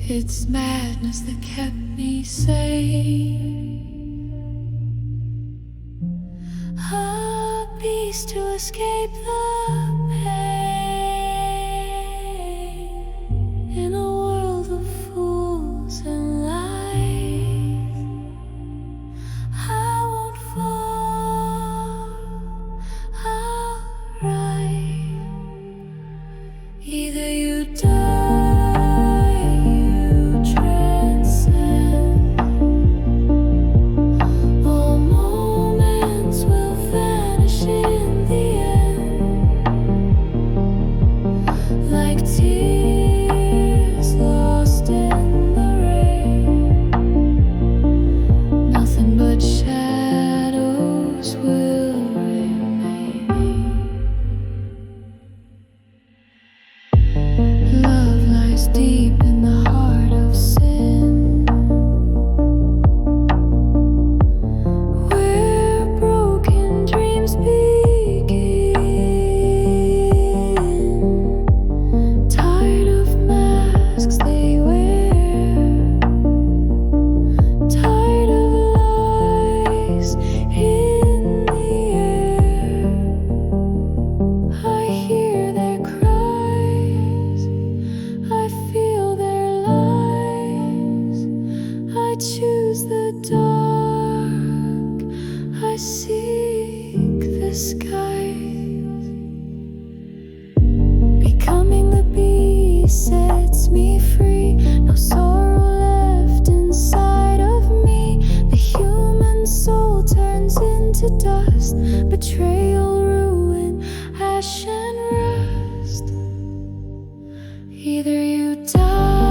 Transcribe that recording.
It's madness that kept me sane. A beast to escape the pain in a world of fools and lies. I won't fall, I'll rise. Either you die, you transcend. All moments will vanish in the end, like tears lost in the rain. Nothing but shadows will remain. Love lies deep in the heart of sin, where broken dreams begin. Tired of masks they wear, tired of lies in the air. I hear their cries, I feel their lies. I choose the dark, I seek the skies. Becoming the beast sets me free. No sorrow left inside of me. The human soul turns into dust. Betrayal, ruin, ash and rust. Either you die,